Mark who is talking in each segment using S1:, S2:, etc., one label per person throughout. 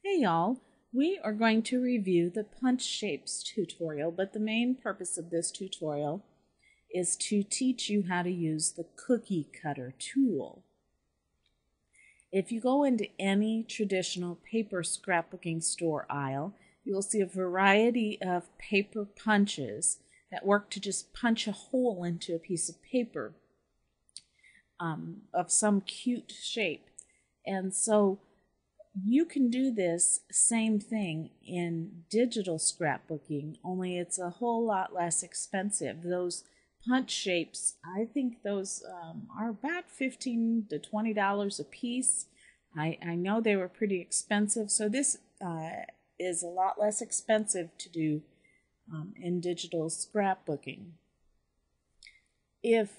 S1: Hey y'all, we are going to review the punch shapes tutorial, but the main purpose of this tutorial is to teach you how to use the cookie cutter tool. If you go into any traditional paper scrapbooking store aisle, you will see a variety of paper punches that work to just punch a hole into a piece of paper of some cute shape. And so you can do this same thing in digital scrapbooking, only it's a whole lot less expensive. Those punch shapes, I think those are about $15 to $20 a piece. I know they were pretty expensive, so this is a lot less expensive to do in digital scrapbooking. If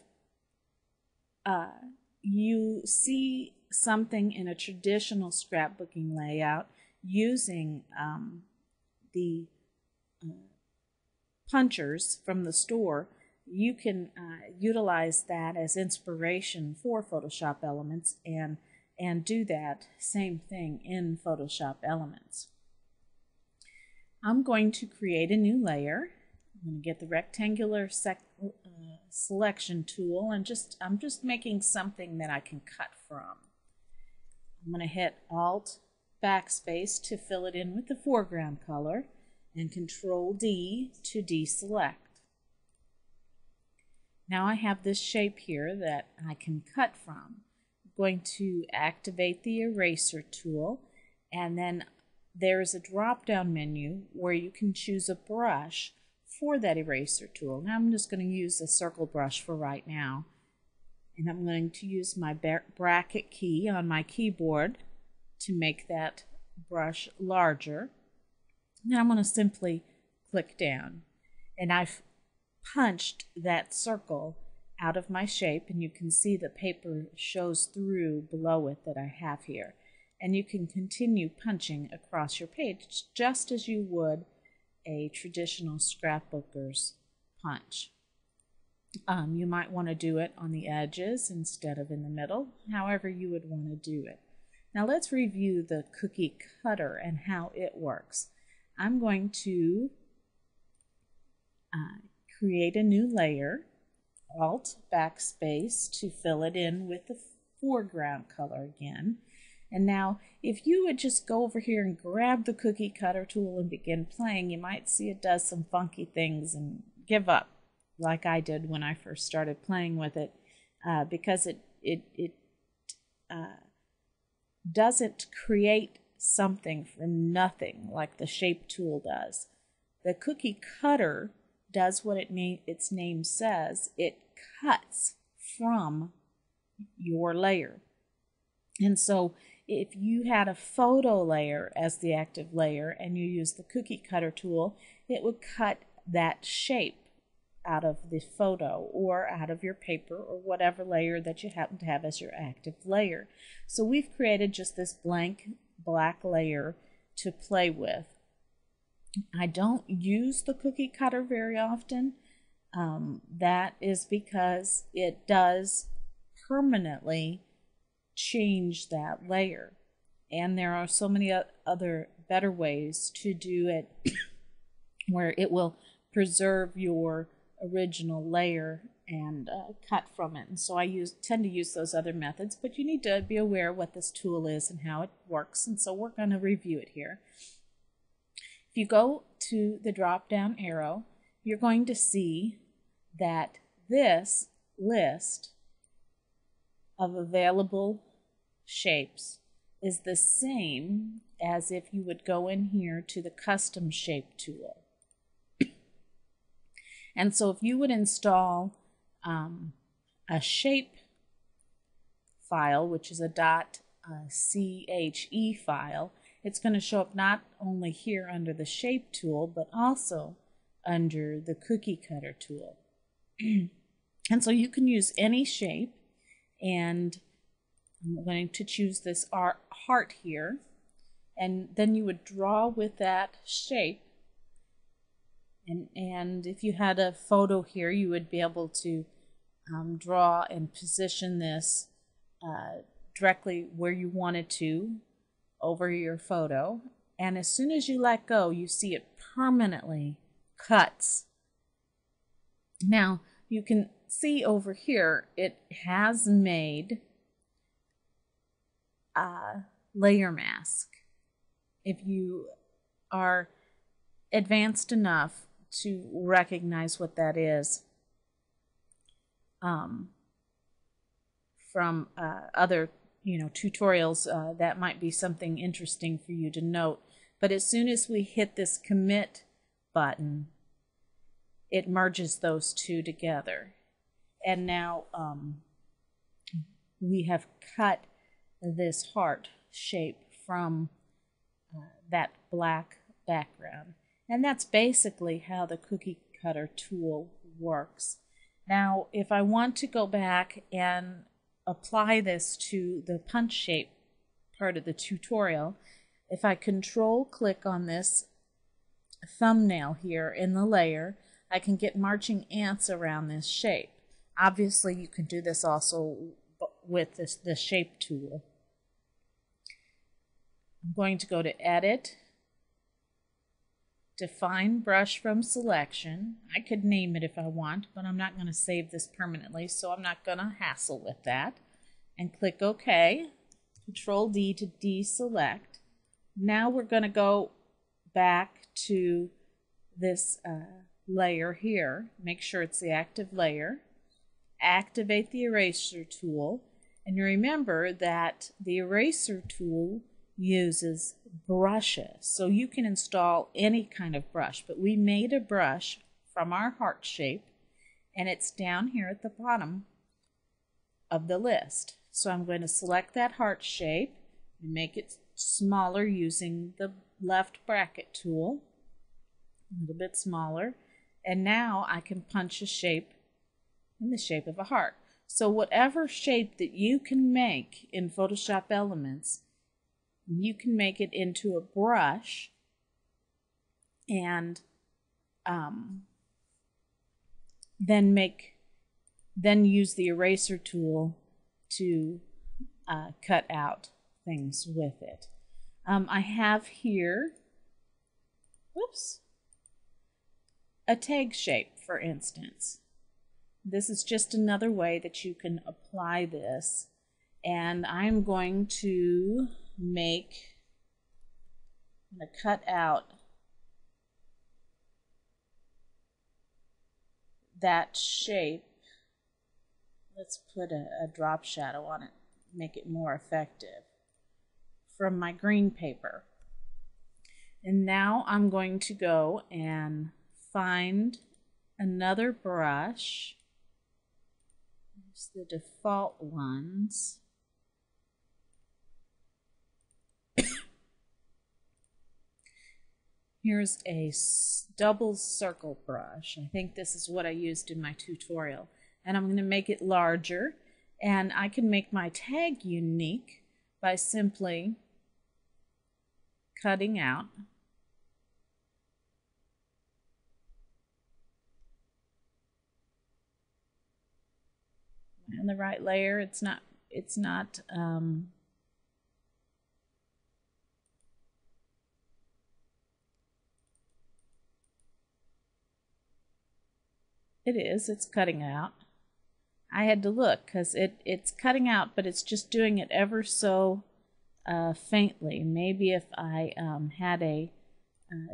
S1: you see something in a traditional scrapbooking layout using the punchers from the store, you can utilize that as inspiration for Photoshop Elements and do that same thing in Photoshop Elements. I'm going to create a new layer. I'm going to get the rectangular selection tool and I'm just making something that I can cut from. I'm going to hit Alt Backspace to fill it in with the foreground color and Control D to deselect. Now I have this shape here that I can cut from. I'm going to activate the eraser tool, and then there's a drop-down menu where you can choose a brush for that eraser tool. Now I'm just going to use a circle brush for right now. And I'm going to use my bracket key on my keyboard to make that brush larger. Now I'm going to simply click down. And I've punched that circle out of my shape, and you can see the paper shows through below it that I have here. And you can continue punching across your page just as you would a traditional scrapbooker's punch. You might want to do it on the edges instead of in the middle, however you would want to do it. Now let's review the cookie cutter and how it works. I'm going to create a new layer, Alt Backspace to fill it in with the foreground color again. And now if you would just go over here and grab the cookie cutter tool and begin playing, you might see it does some funky things and give up, like I did when I first started playing with it, because it doesn't create something from nothing like the shape tool does. The cookie cutter does what its name says. It cuts from your layer. And so if you had a photo layer as the active layer and you use the cookie cutter tool, it would cut that shape out of the photo or out of your paper or whatever layer that you happen to have as your active layer. So we've created just this blank black layer to play with. I don't use the cookie cutter very often. That is because it does permanently change that layer. And there are so many other better ways to do it where it will preserve your original layer and cut from it. And so I tend to use those other methods, but you need to be aware of what this tool is and how it works, and so we're going to review it here. If you go to the drop down arrow, you're going to see that this list of available shapes is the same as if you would go in here to the custom shape tool. And so if you would install a shape file, which is a .che file, it's going to show up not only here under the shape tool, but also under the cookie cutter tool. And so you can use any shape, and I'm going to choose this heart here, and then you would draw with that shape. And if you had a photo here, you would be able to draw and position this directly where you wanted to over your photo, and as soon as you let go, you see it permanently cuts. Now, you can see over here, it has made a layer mask. If you are advanced enough to recognize what that is from other tutorials, that might be something interesting for you to note. But as soon as we hit this commit button, it merges those two together. And now we have cut this heart shape from that black background. And that's basically how the cookie cutter tool works. Now, if I want to go back and apply this to the punch shape part of the tutorial, if I control click on this thumbnail here in the layer, I can get marching ants around this shape. Obviously, you can do this also with the shape tool. I'm going to go to Edit, Define Brush from Selection. I could name it if I want, but I'm not going to save this permanently, so I'm not going to hassle with that. And click OK. Control D to deselect. Now we're going to go back to this layer here. Make sure it's the active layer. Activate the eraser tool. And remember that the eraser tool uses brushes. So you can install any kind of brush, but we made a brush from our heart shape, and it's down here at the bottom of the list. So I'm going to select that heart shape and make it smaller using the left bracket tool, a little bit smaller, and now I can punch a shape in the shape of a heart. So whatever shape that you can make in Photoshop Elements, you can make it into a brush and then use the eraser tool to cut out things with it. I have here, a tag shape, for instance. This is just another way that you can apply this, and I'm going to cut out that shape. Let's put a drop shadow on it, make it more effective, from my green paper. And now I'm going to go and find another brush. There's the default ones. Here's a double circle brush. I think this is what I used in my tutorial. And I'm going to make it larger. And I can make my tag unique by simply cutting out. And the right layer, it's not it's cutting out. I had to look because it's cutting out, but it's just doing it ever so faintly. Maybe if I had a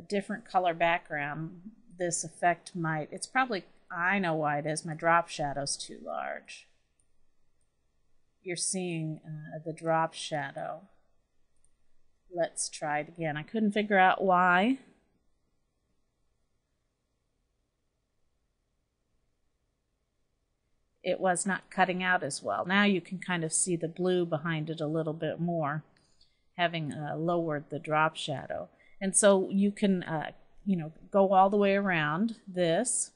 S1: different color background, this effect might, it's probably, I know why it is, my drop shadow's too large. You're seeing the drop shadow. Let's try it again. I couldn't figure out why. It was not cutting out as well. Now you can kind of see the blue behind it a little bit more, having lowered the drop shadow. And so you can go all the way around this.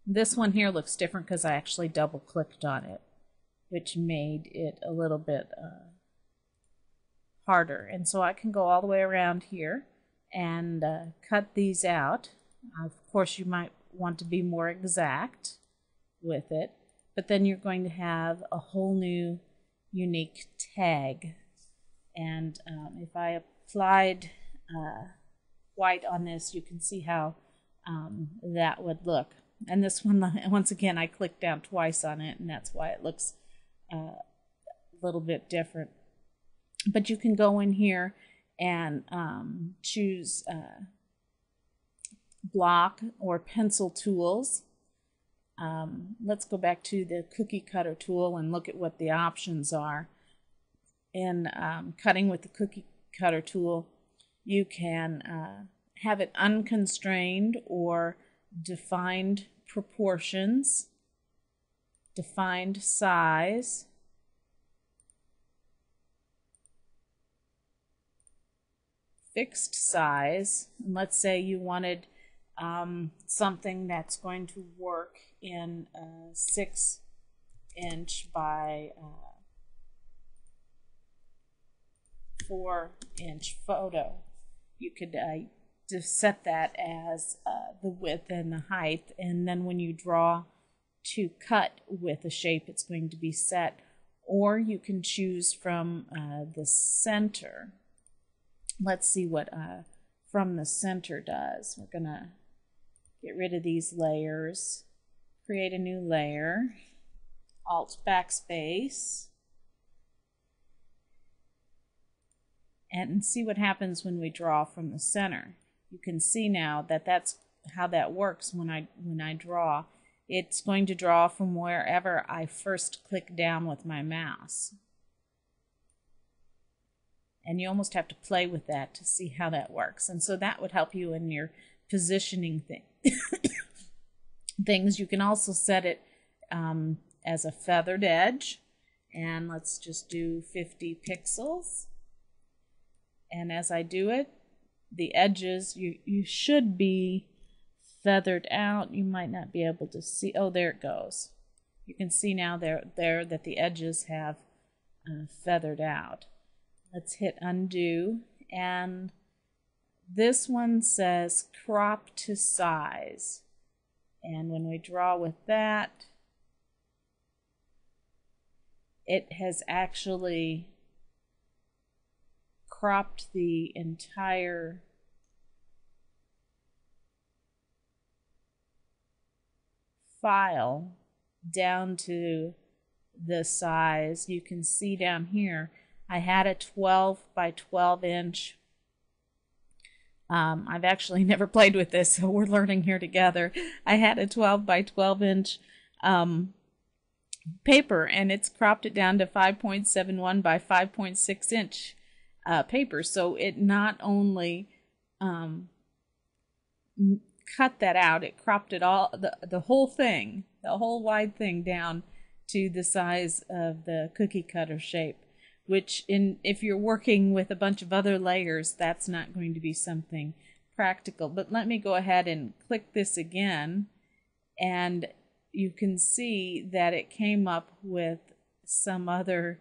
S1: This one here looks different because I actually double clicked on it, which made it a little bit harder. And so I can go all the way around here and cut these out. Of course, you might want to be more exact with it, but then you're going to have a whole new unique tag. And if I applied white on this, you can see how that would look. And this one, once again, I clicked down twice on it, and that's why it looks a little bit different. But you can go in here and choose block or pencil tools. Let's go back to the cookie cutter tool and look at what the options are. In cutting with the cookie cutter tool, you can have it unconstrained or defined proportions, defined size, fixed size. And let's say you wanted something that's going to work in a 6-inch by 4-inch photo. You could just set that as the width and the height, and then when you draw to cut with a shape, it's going to be set. Or you can choose from the center. Let's see what from the center does. We're going to get rid of these layers, create a new layer, Alt backspace, and see what happens when we draw from the center. You can see now that that's how that works when I draw. It's going to draw from wherever I first click down with my mouse. And you almost have to play with that to see how that works. And so that would help you in your positioning things. You can also set it as a feathered edge. And let's just do 50 pixels. And as I do it, the edges, you should be feathered out. You might not be able to see. Oh, there it goes. You can see now there that the edges have feathered out. Let's hit undo, and this one says crop to size. And when we draw with that, it has actually cropped the entire file down to the size. You can see down here I had a 12 by 12 inch. I've actually never played with this, so we're learning here together. I had a 12 by 12 inch paper, and it's cropped it down to 5.71 by 5.6 inch paper. So it not only cut that out, it cropped it all, the whole thing, the whole wide thing down to the size of the cookie cutter shape. Which, if you're working with a bunch of other layers, that's not going to be something practical. But let me go ahead and click this again, and you can see that it came up with some other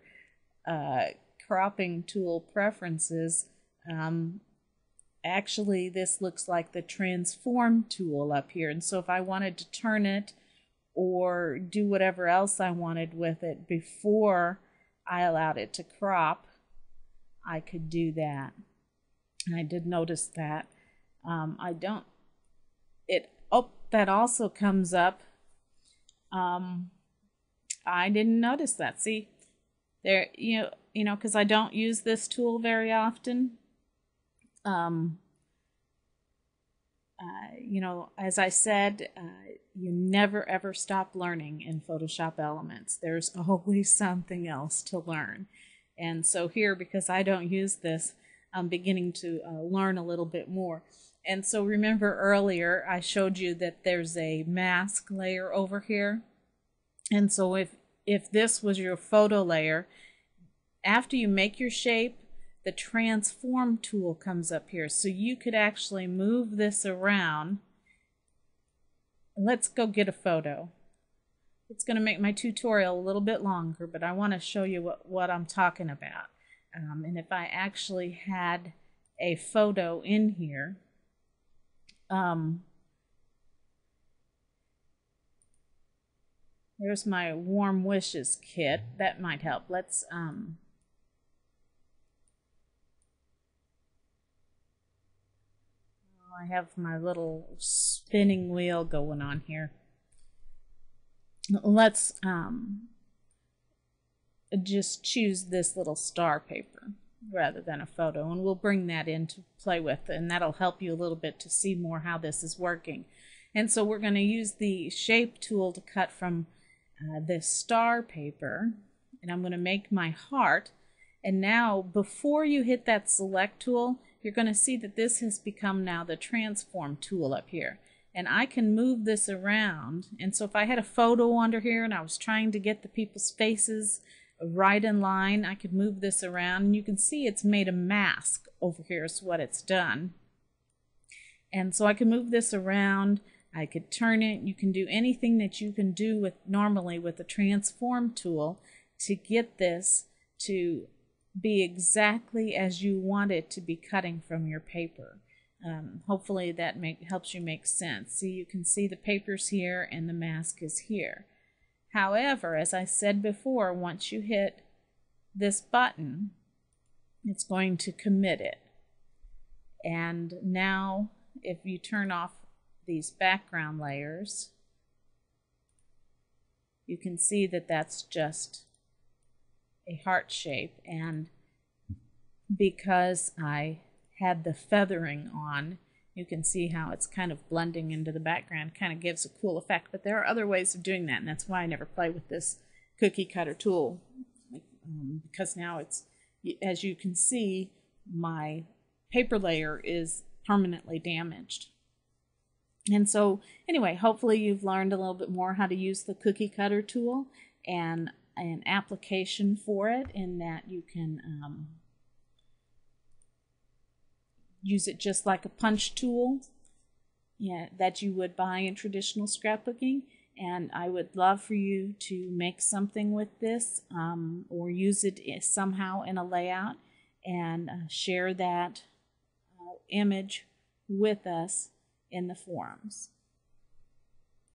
S1: cropping tool preferences. Actually, this looks like the transform tool up here, and so if I wanted to turn it or do whatever else I wanted with it before I allowed it to crop, I could do that. And I did notice that. That also comes up. I didn't notice that. See, there, you know, because I don't use this tool very often. You know, as I said, you never ever stop learning in Photoshop Elements. There's always something else to learn. And so here, because I don't use this, I'm beginning to learn a little bit more. And so remember earlier I showed you that there's a mask layer over here. And so if this was your photo layer, after you make your shape, the transform tool comes up here. So you could actually move this around. Let's go get a photo. It's going to make my tutorial a little bit longer, but I want to show you what I'm talking about. And if I actually had a photo in here, There's my warm wishes kit. That might help. Let's I have my little spinning wheel going on here. Let's just choose this little star paper rather than a photo, and we'll bring that in to play with, and that'll help you a little bit to see more how this is working. And so we're going to use the shape tool to cut from this star paper, and I'm going to make my heart. And now before you hit that select tool, you're going to see that this has become now the transform tool up here, and I can move this around. And so if I had a photo under here and I was trying to get the people's faces right in line, I could move this around, and you can see it's made a mask over here is what it's done. And so I can move this around, I could turn it. You can do anything that you can do with normally with the transform tool to get this to be exactly as you want it to be cutting from your paper. Hopefully that helps you make sense. See, you can see the paper's here and the mask is here. However, as I said before, once you hit this button, it's going to commit it. And now if you turn off these background layers, you can see that that's just a heart shape, and because I had the feathering on, you can see how it's kind of blending into the background, kind of gives a cool effect. But there are other ways of doing that, and that's why I never play with this cookie cutter tool, because now it's, as you can see, my paper layer is permanently damaged. And so anyway, hopefully you've learned a little bit more how to use the cookie cutter tool and an application for it, in that you can use it just like a punch tool that you would buy in traditional scrapbooking. And I would love for you to make something with this or use it somehow in a layout, and share that image with us in the forums.